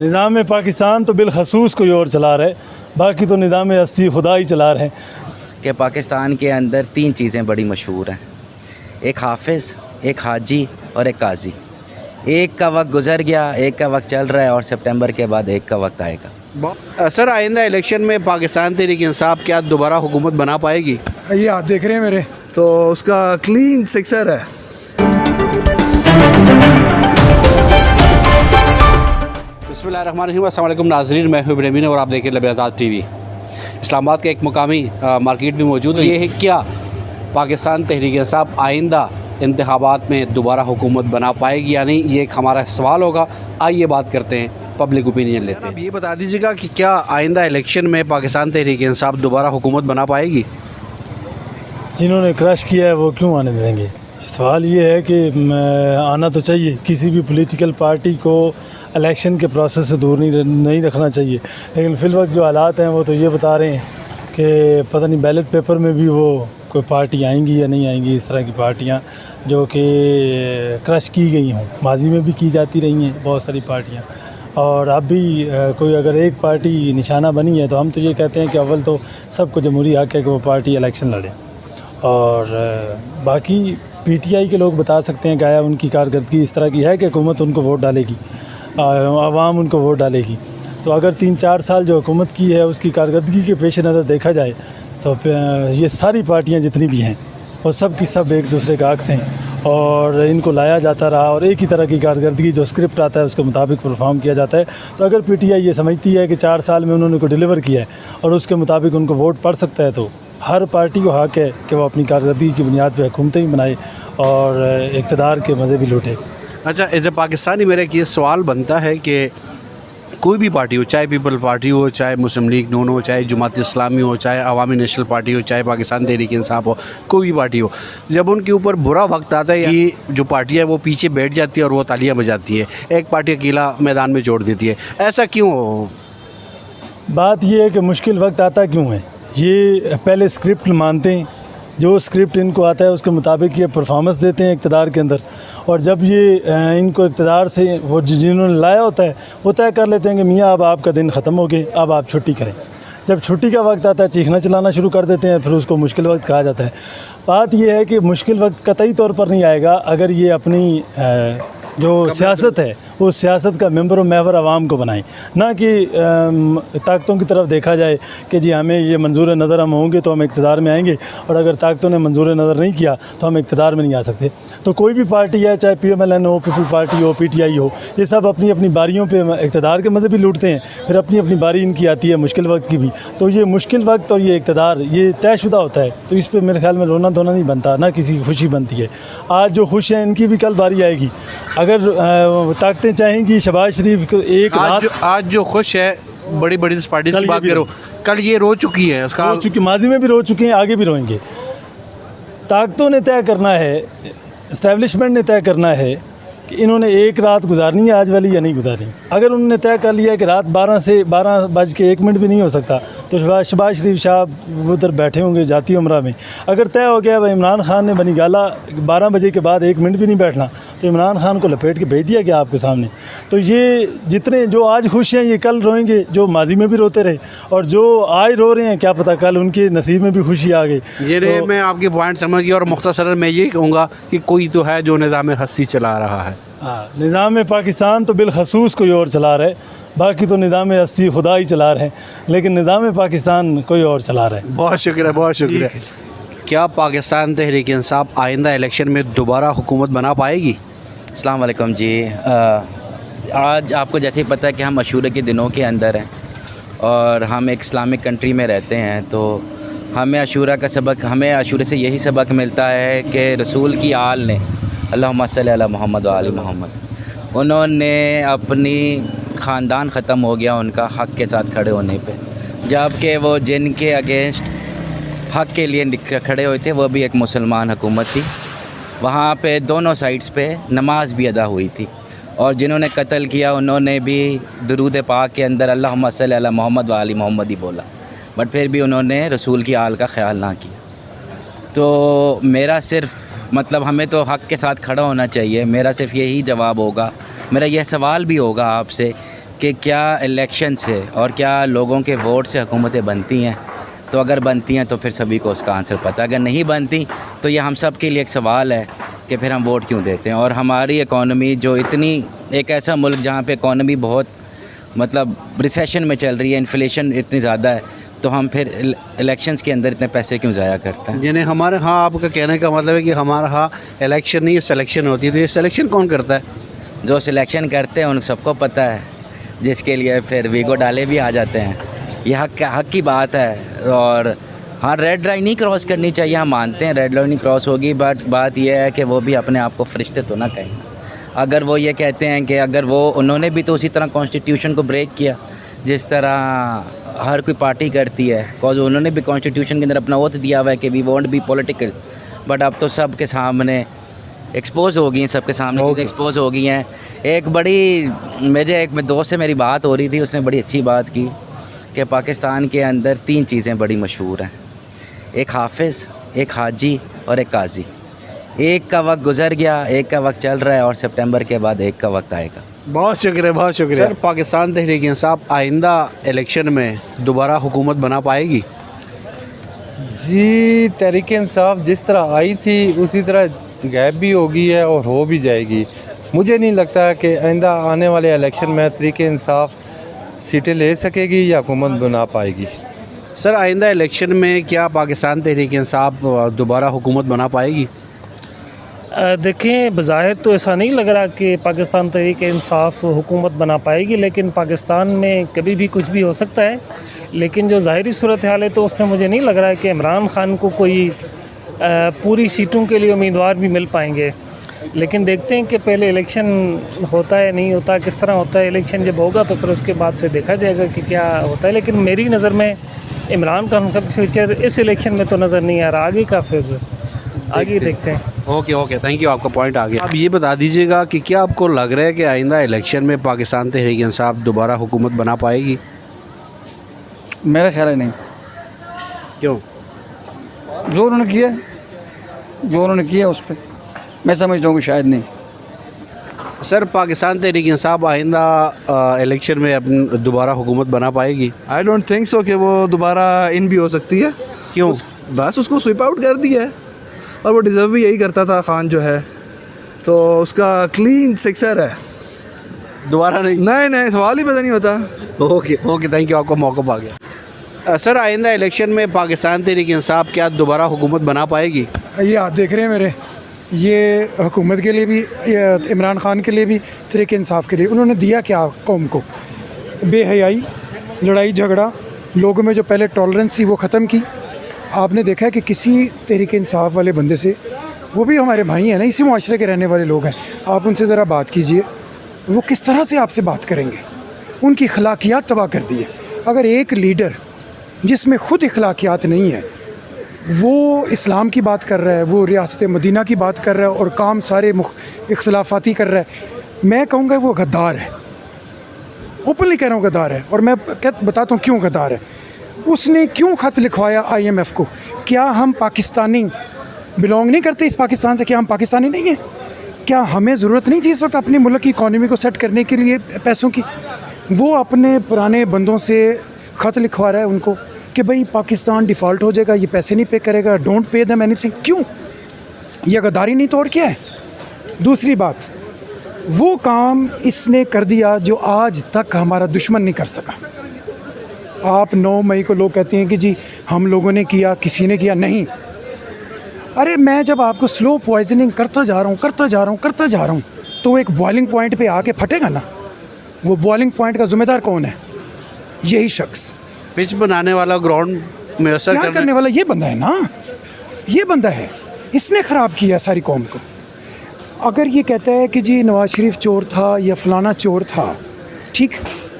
निज़ाम पाकिस्तान तो बिलखसूस कोई और चला रहे, बाकी तो निज़ाम अस्सी खुदा ही चला रहे हैं। कि पाकिस्तान के अंदर तीन चीज़ें बड़ी मशहूर हैं, एक हाफिज़, एक हाजी और एक काजी। एक का वक्त गुज़र गया, एक का वक्त चल रहा है और सितंबर के बाद एक का वक्त आएगा। सर, आइंदा इलेक्शन में पाकिस्तान तहरीक इंसाफ क्या दोबारा हुकूमत बना पाएगी? ये आप देख रहे हैं मेरे, तो उसका क्लीन सिक्सर है। बिस्मिल्लाहिर्रहमानिर्रहीम। अस्सलाम वालेकुम नाज़रीन, मैं हूं इब्राहिम और आप देख रहे हैं लबे आज़ाद टीवी। इस्लामाबाद के एक मुकामी मार्केट में मौजूद है। ये है क्या पाकिस्तान तहरीक इंसाफ आइंदा इंतखाबात में दोबारा हुकूमत बना पाएगी या नहीं, ये एक हमारा सवाल होगा। आइए बात करते हैं, पब्लिक ओपिनियन लेते हैं। ये बता दीजिएगा कि क्या आइंदा इलेक्शन में पाकिस्तान तहरीक इंसाफ दोबारा हुकूमत बना पाएगी? जिन्होंने क्रश किया है वो क्यों आने देंगे? सवाल ये है कि आना तो चाहिए, किसी भी पॉलिटिकल पार्टी को इलेक्शन के प्रोसेस से दूर नहीं रखना चाहिए, लेकिन फ़िल वक्त जो हालात हैं वो तो ये बता रहे हैं कि पता नहीं बैलेट पेपर में भी वो कोई पार्टी आएंगी या नहीं आएंगी। इस तरह की पार्टियां जो कि क्रश की गई हों, माजी में भी की जाती रही हैं बहुत सारी पार्टियां, और अब भी कोई अगर एक पार्टी निशाना बनी है तो हम तो ये कहते हैं कि अव्वल तो सबको जमहूरी हक़ है कि वो पार्टी इलेक्शन लड़े, और बाकी पीटीआई के लोग बता सकते हैं कि आया उनकी कारकर्दगी इस तरह की है कि हुकूमत उनको वोट डालेगी, आवाम उनको वोट डालेगी। तो अगर 3-4 साल जो हुकूमत की है उसकी कारकर्दगी के पेश नज़र देखा जाए तो ये सारी पार्टियां जितनी भी हैं वो सब की सब एक दूसरे का अक्स हैं, और इनको लाया जाता रहा और एक ही तरह की कारकर्दगी जो स्क्रिप्ट आता है उसके मुताबिक परफॉर्म किया जाता है। तो अगर पीटीआई ये समझती है कि 4 साल में उन्होंने को डिलीवर किया है और उसके मुताबिक उनको वोट पड़ सकता है, तो हर पार्टी को हक़ है कि वो अपनी कारकर्दगी की बुनियाद पर हुकूमतें भी बनाए और इक़्तिदार के मज़े भी लूटे। अच्छा, एज ए पाकिस्तानी मेरा एक ये सवाल बनता है कि कोई भी पार्टी हो, चाहे पीपल पार्टी हो, चाहे मुस्लिम लीग नून हो, चाहे जमात इस्लामी हो, चाहे अवामी नेशनल पार्टी हो, चाहे पाकिस्तान तहरीक इंसाफ हो, कोई भी पार्टी हो, जब उनके ऊपर बुरा वक्त आता है ये जो पार्टी है वो पीछे बैठ जाती है और वो तालियां बजाती है, एक पार्टी अकेला मैदान में छोड़ देती है। ऐसा क्यों हो? बात ये है कि मुश्किल वक्त आता क्यों है, ये पहले स्क्रिप्ट मानते हैं, जो स्क्रिप्ट इनको आता है उसके मुताबिक ये परफॉर्मेंस देते हैं इक़्तिदार के अंदर, और जब ये इनको इक़्तिदार से वो जिन्होंने लाया होता है वो तय कर लेते हैं कि मियाँ अब आपका दिन ख़त्म हो गया, अब आप छुट्टी करें। जब छुट्टी का वक्त आता है चीखना चलाना शुरू कर देते हैं, फिर उसको मुश्किल वक्त कहा जाता है। बात ये है कि मुश्किल वक्त कतई तौर पर नहीं आएगा अगर ये अपनी जो सियासत है वो सियासत का मेंबर और महवर आवाम को बनाएं, ना कि ताकतों की तरफ देखा जाए कि जी हमें ये मंजूर नज़र हम होंगे तो हम इक़्तिदार में आएंगे, और अगर ताकतों ने मंजूर नज़र नहीं किया तो हम इक़्तिदार में नहीं आ सकते। तो कोई भी पार्टी है, चाहे PMLN हो, पीपल पार्टी हो, PTI हो, ये सब अपनी अपनी बारियों पे इक़्तिदार के मज़े भी लूटते हैं, फिर अपनी अपनी बारी इनकी आती है मुश्किल वक्त की भी। तो ये मुश्किल वक्त और ये इक़्तिदार ये तयशुदा होता है, तो इस पर मेरे ख्याल में रोना धोना नहीं बनता, ना किसी की खुशी बनती है। आज जो खुश हैं इनकी भी कल बारी आएगी। अगर ताकतें चाहेंगी शहबाज शरीफ को एक आज जो खुश है बड़ी बड़ी पार्टी की बात करो, कल ये रो चुकी है, उसका रो चुकी, माजी में भी रो चुके हैं, आगे भी रोएंगे। ताकतों ने तय करना है, इस्टेब्लिशमेंट ने तय करना है कि इन्होंने एक रात गुजारनी है आज वाली या नहीं गुजारनी। अगर उन्होंने तय कर लिया कि रात 12 से 12:01 भी नहीं हो सकता, तो शहबाज शरीफ साहब उधर बैठे होंगे जाती उम्रा में। अगर तय हो गया भाई इमरान खान ने बनी गाला 12 बजे के बाद 1 मिनट भी नहीं बैठना, तो इमरान खान को लपेट के भेज दिया गया आपके सामने। तो ये जितने जो आज खुश हैं ये कल रोएंगे, जो माजी में भी रोते रहे, और जो आज रो रहे हैं क्या पता कल उनके नसीब में भी खुशी आ गई। ये मैं आपके पॉइंट समझ गया, और मुख्तसरन मैं ये कहूँगा कि कोई तो है जो निज़ाम हस्सी चला रहा है। हाँ, निज़ाम पाकिस्तान तो बिलखसूस कोई और चला रहा है, बाकी तो निज़ाम अस्सी खुदा ही चला रहे हैं, लेकिन निज़ाम पाकिस्तान कोई और चला रहा है। बहुत शुक्रिया, बहुत शुक्रिया। क्या पाकिस्तान तहरीक इंसाफ आइंदा इलेक्शन में दोबारा हुकूमत बना पाएगी? अस्सलाम वालेकुम जी। आज आपको जैसे ही पता है कि हम अशूरे के दिनों के अंदर हैं और हम एक इस्लामिक कंट्री में रहते हैं, तो हमें अशूरे से यही सबक मिलता है कि रसूल की आल ने अल्लाहुम्मा सल्ली अला मोहम्मद व आले मोहम्मद, उन्होंने अपनी ख़ानदान ख़त्म हो गया उनका हक़ के साथ खड़े होने पे, जबकि वो जिनके अगेंस्ट हक़ के लिए खड़े हुए थे वो भी एक मुसलमान हुकूमत थी। वहाँ पे दोनों साइड्स पे नमाज भी अदा हुई थी, और जिन्होंने कत्ल किया उन्होंने भी दुरूद पाक के अंदर अल्लाहुम्मा सल्ली अला मोहम्मद व आले मोहम्मद ही बोला, बट फिर भी उन्होंने रसूल की आल का ख्याल ना किया। तो मेरा सिर्फ़ मतलब हमें तो हक़ के साथ खड़ा होना चाहिए। मेरा सिर्फ़ यही जवाब होगा, मेरा यह सवाल भी होगा आपसे कि क्या इलेक्शन से और क्या लोगों के वोट से हुकूमतें बनती हैं। तो अगर बनती हैं तो फिर सभी को उसका आंसर पता है, अगर नहीं बनती तो ये हम सब के लिए एक सवाल है कि फिर हम वोट क्यों देते हैं। और हमारी इकॉनमी जो इतनी, एक ऐसा मुल्क जहाँ पे इकॉनमी बहुत मतलब रिसेशन में चल रही है, इन्फ्लेशन इतनी ज़्यादा है, तो हम फिर इलेक्शंस के अंदर इतने पैसे क्यों ज़ाया करते हैं। यानी हमारे यहाँ आपका कहने का मतलब है कि हमारे यहाँ इलेक्शन नहीं, सिलेक्शन होती है। तो ये सिलेक्शन कौन करता है? जो सिलेक्शन करते हैं उन सबको पता है, जिसके लिए फिर वीगो डाले भी आ जाते हैं। यह हक की बात है। और हाँ, रेड लाइन नहीं क्रॉस करनी चाहिए, हम मानते हैं रेड लाइन नहीं क्रॉस होगी, बट बात यह है कि वो भी अपने आप को फरिश्ते तो ना कहें। अगर वो ये कहते हैं कि अगर वो उन्होंने भी तो उसी तरह कॉन्स्टिट्यूशन को ब्रेक किया जिस तरह हर कोई पार्टी करती है, बिकॉज उन्होंने भी कॉन्स्टिट्यूशन के अंदर अपना वोट दिया हुआ है कि we won't be political, but अब तो सब के सामने एक्सपोज हो गई हैं, सबके सामने चीज़ें एक्सपोज हो गई हैं। एक मेरे दोस्त से मेरी बात हो रही थी, उसने बड़ी अच्छी बात की कि पाकिस्तान के अंदर 3 चीज़ें बड़ी मशहूर हैं, एक हाफिज़, एक हाजी और एक काजी। एक का वक्त गुजर गया, एक का वक्त चल रहा है और सितंबर के बाद एक का वक्त आएगा। बहुत शुक्रिया, बहुत शुक्रिया। सर, पाकिस्तान तहरीक इंसाफ आइंदा इलेक्शन में दोबारा हुकूमत बना पाएगी? जी, तहरीक इंसाफ जिस तरह आई थी उसी तरह गायब भी होगी है और हो भी जाएगी। मुझे नहीं लगता कि आइंदा आने वाले इलेक्शन में तहरीक इंसाफ सीटें ले सकेगी या हुकूमत बना पाएगी। सर, आइंदा इलेक्शन में क्या पाकिस्तान तहरीक इंसाफ दोबारा हुकूमत बना पाएगी? देखें, बज़ाहिर तो ऐसा नहीं लग रहा कि पाकिस्तान तहरीक इंसाफ हुकूमत बना पाएगी, लेकिन पाकिस्तान में कभी भी कुछ भी हो सकता है। लेकिन जो ज़ाहिरी सूरत हाल है तो उसमें मुझे नहीं लग रहा है कि इमरान खान को कोई पूरी सीटों के लिए उम्मीदवार भी मिल पाएंगे। लेकिन देखते हैं कि पहले इलेक्शन होता है नहीं होता, किस तरह होता है। इलेक्शन जब होगा तो फिर उसके बाद फिर देखा जाएगा कि क्या होता है। लेकिन मेरी नज़र में इमरान खान का फ्यूचर इस इलेक्शन में तो नज़र नहीं आ रहा, आगे का फिर आगे देखते हैं। ओके, थैंक यू, आपका पॉइंट आ गया। आप ये बता दीजिएगा कि क्या आपको लग रहा है कि आइंदा इलेक्शन में पाकिस्तान तहरीक इंसाफ दोबारा हुकूमत बना पाएगी? मेरा ख्याल है नहीं। क्यों? जो उन्होंने किया उस पर मैं समझता हूँ कि शायद नहीं। सर, पाकिस्तान तहरीक इंसाफ आइंदा इलेक्शन में अपनी दोबारा हुकूमत बना पाएगी? आई डोंट थिंक सो कि वो दोबारा इन भी हो सकती है। क्यों? बस उसको स्वीप आउट कर दिया है और वो डिज़र्व भी यही करता था, खान जो है, तो उसका क्लीन सिक्सर है। दोबारा नहीं? नहीं, सवाल ही पता नहीं होता। ओके, थैंक यू, आपका मौका आ गया। सर, आइंदा इलेक्शन में पाकिस्तान तहरीक इंसाफ क्या दोबारा हुकूमत बना पाएगी? ये आप देख रहे हैं मेरे, ये हुकूमत के लिए भी, ये इमरान खान के लिए भी, तहरीक इंसाफ के लिए उन्होंने दिया क्या कौम को? बेहयाई, लड़ाई झगड़ा, लोगों में जो पहले टॉलरेंस थी वो ख़त्म की। आपने देखा है कि किसी तहरीक इंसाफ वाले बंदे से, वो भी हमारे भाई हैं ना, इसी मुआशरे के रहने वाले लोग हैं, आप उनसे ज़रा बात कीजिए, वो किस तरह से आपसे बात करेंगे। उनकी अखलाकियात तबाह कर दी है। अगर एक लीडर जिसमें ख़ुद अखलाकियात नहीं है वो इस्लाम की बात कर रहा है, वो रियासत मदीना की बात कर रहा है और काम सारे इख्तलाफाती कर रहा है, मैं कहूँगा वो गद्दार है। ओपनली कह रहा हूँ गद्दार है। और मैं बताता हूँ क्यों गद्दार है। उसने क्यों ख़त लिखवाया IMF को? क्या हम पाकिस्तानी बिलोंग नहीं करते इस पाकिस्तान से? क्या हम पाकिस्तानी नहीं हैं? क्या हमें ज़रूरत नहीं थी इस वक्त अपने मुल्क की इकॉनमी को सेट करने के लिए पैसों की? वो अपने पुराने बंदों से ख़त लिखवा रहा है उनको कि भाई पाकिस्तान डिफ़ॉल्ट हो जाएगा, ये पैसे नहीं पे करेगा, डोंट पे देम एनीथिंग। क्यों? यह गद्दारी नहीं तो और क्या है? दूसरी बात, वो काम इसने कर दिया जो आज तक हमारा दुश्मन नहीं कर सका। आप 9 मई को लोग कहते हैं कि जी हम लोगों ने किया, किसी ने किया नहीं। अरे मैं जब आपको स्लो पॉइजनिंग करता जा रहा हूँ तो एक बॉइलिंग पॉइंट पे आके फटेगा ना। वो बॉइलिंग पॉइंट का ज़िम्मेदार कौन है? यही शख्स। पिच बनाने वाला, ग्राउंड में असर करने वाला ये बंदा है ना, ये बंदा है, इसने ख़राब किया सारी कौम को। अगर ये कहता है कि जी नवाज शरीफ चोर था या फ़लाना चोर था, ठीक,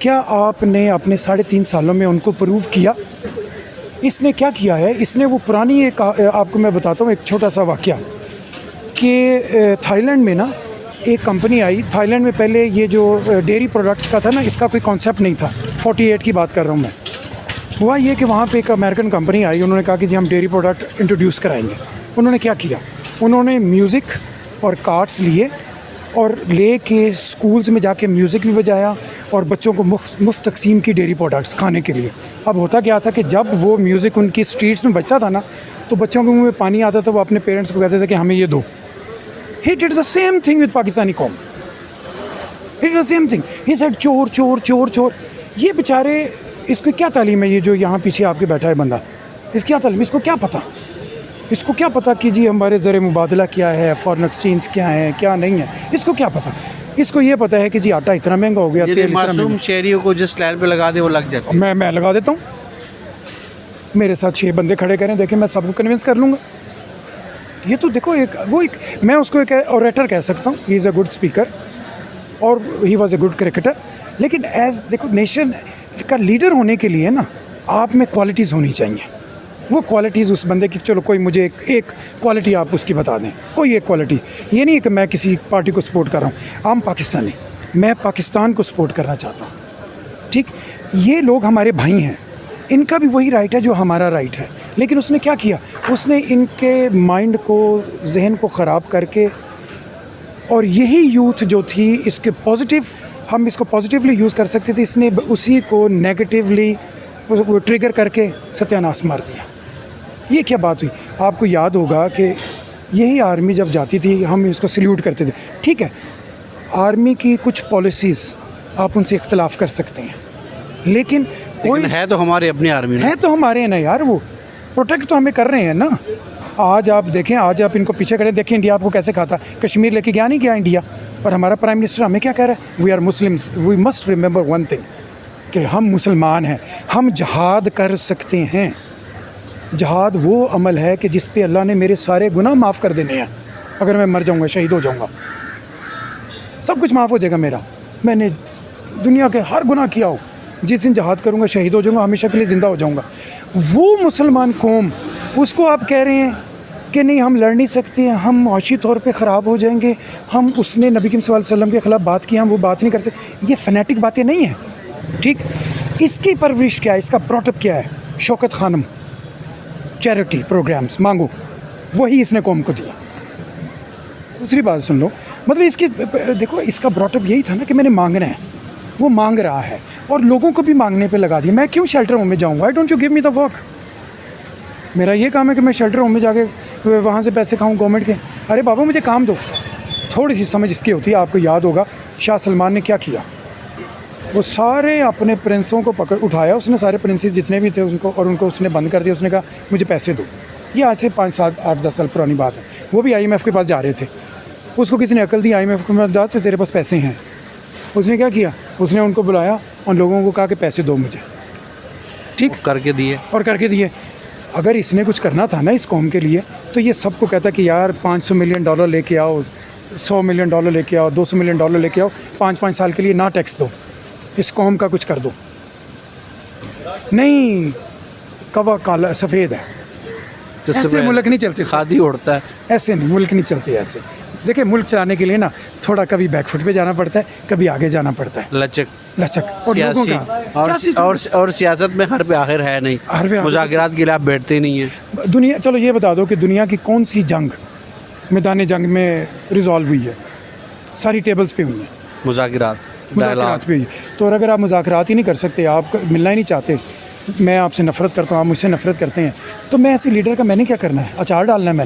क्या आपने अपने 3.5 सालों में उनको प्रूव किया? इसने क्या किया है? इसने वो पुरानी एक, आपको मैं बताता हूँ एक छोटा सा वाक़या कि थाईलैंड में ना एक कंपनी आई। थाईलैंड में पहले ये जो डेयरी प्रोडक्ट्स का था ना, इसका कोई कॉन्सेप्ट नहीं था। 48 की बात कर रहा हूँ मैं। हुआ ये कि वहाँ पे एक अमेरिकन कंपनी आई, उन्होंने कहा कि जी हम डेयरी प्रोडक्ट इंट्रोड्यूस कराएंगे। उन्होंने क्या किया? उन्होंने म्यूज़िक और कार्ड्स लिए और ले के स्कूल्स में जाके म्यूज़िक भी बजाया और बच्चों को मुफ्त तकसीम की डेयरी प्रोडक्ट्स खाने के लिए। अब होता क्या था कि जब वो म्यूज़िक उनकी स्ट्रीट्स में बजता था ना, तो बच्चों के मुंह में पानी आता था, वो अपने पेरेंट्स को कहते थे कि हमें ये दो। He did the same thing with Pakistani कौम, he did the same thing, he said चोर चोर चोर चोर। ये बेचारे, इसको क्या तालीम है? ये जो यहाँ पीछे आपके बैठा है बंदा, इसकी क्या तालीम? इसको क्या पता? इसको क्या पता कि जी हमारे ज़र मुबादला क्या है, फॉरेन एक्सचेंज क्या है, क्या नहीं है? इसको क्या पता? इसको ये पता है कि जी आटा इतना महंगा हो गया, तेल इतना महंगा। मासूम शहरियों को जिस लाइन पे लगा दे वो लग जाते हैं। मैं लगा देता हूँ। मेरे साथ 6 बंदे खड़े करें, देखें, मैं सबको कन्विंस कर लूँगा। ये तो देखो मैं उसको एक ओरेटर कह सकता हूँ। He is a good speaker और he was a good cricketer. लेकिन देखो, नेशन का लीडर होने के लिए ना आप में क्वालिटीज़ होनी चाहिए। वो क्वालिटीज़ उस बंदे की, चलो कोई मुझे एक क्वालिटी आप उसकी बता दें, कोई एक क्वालिटी। ये नहीं है कि मैं किसी पार्टी को सपोर्ट कर रहा हूँ। आम पाकिस्तानी, मैं पाकिस्तान को सपोर्ट करना चाहता हूँ। ठीक, ये लोग हमारे भाई हैं, इनका भी वही राइट है जो हमारा राइट है। लेकिन उसने क्या किया? उसने इनके माइंड को, जहन को ख़राब करके, और यही यूथ जो थी इसके पॉजिटिव, हम इसको पॉजिटिवली यूज़ कर सकते थे, इसने उसी को नेगेटिवली ट्रिगर करके सत्यानाश मार दिया। ये क्या बात हुई? आपको याद होगा कि यही आर्मी जब जाती थी हम इसको सल्यूट करते थे। ठीक है, आर्मी की कुछ पॉलिसीज़ आप उनसे इख्तलाफ कर सकते हैं, लेकिन कोई है तो हमारे अपनी आर्मी है तो हमारे हैं ना यार, वो प्रोटेक्ट तो हमें कर रहे हैं ना। आज आप देखें, आज आप इनको पीछे करें, देखें इंडिया आपको कैसे खाता। कश्मीर लेके गया नहीं गया इंडिया, और हमारा प्राइम मिनिस्टर हमें क्या कह रहा है? We are Muslims, we must remember one thing, कि हम मुसलमान हैं, हम जहाद कर सकते हैं। जहाद वो अमल है कि जिस पे अल्लाह ने मेरे सारे गुनाह माफ़ कर देने हैं। अगर मैं मर जाऊंगा, शहीद हो जाऊंगा, सब कुछ माफ़ हो जाएगा मेरा। मैंने दुनिया के हर गुनाह किया हो, जिस दिन जहाद करूंगा शहीद हो जाऊंगा, हमेशा के लिए ज़िंदा हो जाऊंगा। वो मुसलमान कौम, उसको आप कह रहे हैं कि नहीं हम लड़ नहीं सकते हैं, हम मुआशी तौर पे ख़राब हो जाएंगे, हम उसने नबी सल्लल्लाहु अलैहि वसल्लम के ख़िलाफ़ बात की, हम वो बात नहीं कर सकते। ये फनेटिक बातें नहीं हैं। ठीक, इसकी परवरिश क्या है, इसका ब्रॉटअप क्या है? शौकत खानम, चैरिटी प्रोग्राम्स मांगो, वही इसने कौम को दिया। दूसरी बात सुन लो, मतलब इसकी देखो, इसका ब्रॉटअप यही था ना कि मैंने मांगना है, वो मांग रहा है और लोगों को भी मांगने पे लगा दिया। मैं क्यों शेल्टर होम में जाऊँ? Why don't you give me the work? मेरा ये काम है कि मैं शेल्टर होम में जाके वहाँ से पैसे खाऊँ गवर्नमेंट के। अरे बाबा मुझे काम दो। थोड़ी सी समझ इसकी होती है। आपको याद होगा शाह सलमान ने क्या किया? वो सारे अपने प्रिंसों को पकड़ उठाया उसने, सारे प्रिंसेस जितने भी थे उनको, और उनको उसने बंद कर दिया। उसने कहा मुझे पैसे दो। ये आज से 5, 7, 8, 10 साल पुरानी बात है। वो भी IMF के पास जा रहे थे, उसको किसी ने अकल दी, IMF को बता तो तेरे पास पैसे हैं। उसने क्या किया? उसने उनको बुलाया और लोगों को कहा कि पैसे दो मुझे। ठीक, करके दिए और करके दिए। अगर इसने कुछ करना था ना इस कौम के लिए, तो ये सबको कहता कि यार $500 मिलियन लेके आओ, $100 मिलियन लेके आओ, $200 मिलियन लेके आओ, 5-5 साल के लिए ना टैक्स दो, इस कौम का कुछ कर दो। नहीं, कवा काला सफ़ेद है, ऐसे मुल्क नहीं चलते। खादी उड़ता है, ऐसे नहीं मुल्क नहीं चलते ऐसे। देखिए, मुल्क चलाने के लिए ना थोड़ा कभी बैकफुट पे जाना पड़ता है, कभी आगे जाना पड़ता है। लचक और लोगों का और सियासत में हर पे आखिर है नहीं, मुज़ाकरात के लिए आप बैठते नहीं हैं। दुनिया, चलो ये बता दो कि दुनिया की कौन सी जंग मैदान जंग में रिजॉल्व हुई है? सारी टेबल्स पे हुई है मुज़ाकरात पे हुई। तो अगर आप मुज़ाकरात ही नहीं कर सकते, आप मिलना ही नहीं चाहते, मैं आपसे नफ़रत करता हूँ, आप मुझसे नफ़रत करते हैं, तो मैं ऐसे लीडर का मैंने क्या करना है? अचार डालना है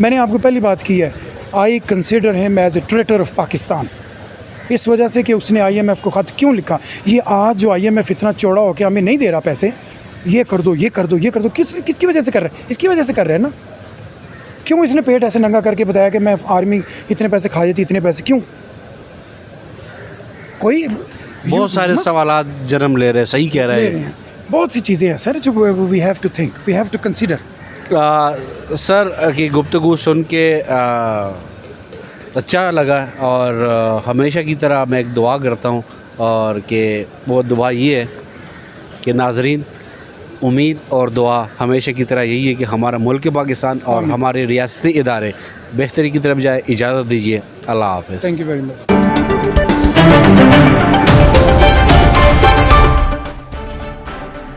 मैंने आपको पहली बात की है, I consider him as a traitor of Pakistan. इस वजह से कि उसने IMF को ख़त क्यों लिखा। ये आज जो IMF इतना चौड़ा हो के हमें नहीं दे रहा पैसे, ये कर दो, ये कर दो, ये कर दो, किसकी वजह से कर रहे हैं? इसकी वजह से कर रहे हैं ना। क्यों इसने पेट ऐसे नंगा करके बताया कि मैं आर्मी इतने पैसे खा जाती, इतने पैसे क्यों? कोई बहुत सारे सवालात जन्म ले रहे हैं। सही कह रहे हैं, बहुत सी चीज़ें हैं सर जो we have to think, we have to consider. Sir की गुफ्तगू सुन के अच्छा लगा, और हमेशा की तरह मैं एक दुआ करता हूँ, और कि वो दुआ ये है कि नाज़रीन, उम्मीद और दुआ हमेशा की तरह यही है कि हमारा मुल्क पाकिस्तान और हमारे रियासती इदारे बेहतरी की तरफ जाए। इजाज़त दीजिए, अल्लाह हाफ़िज़। Thank you very much.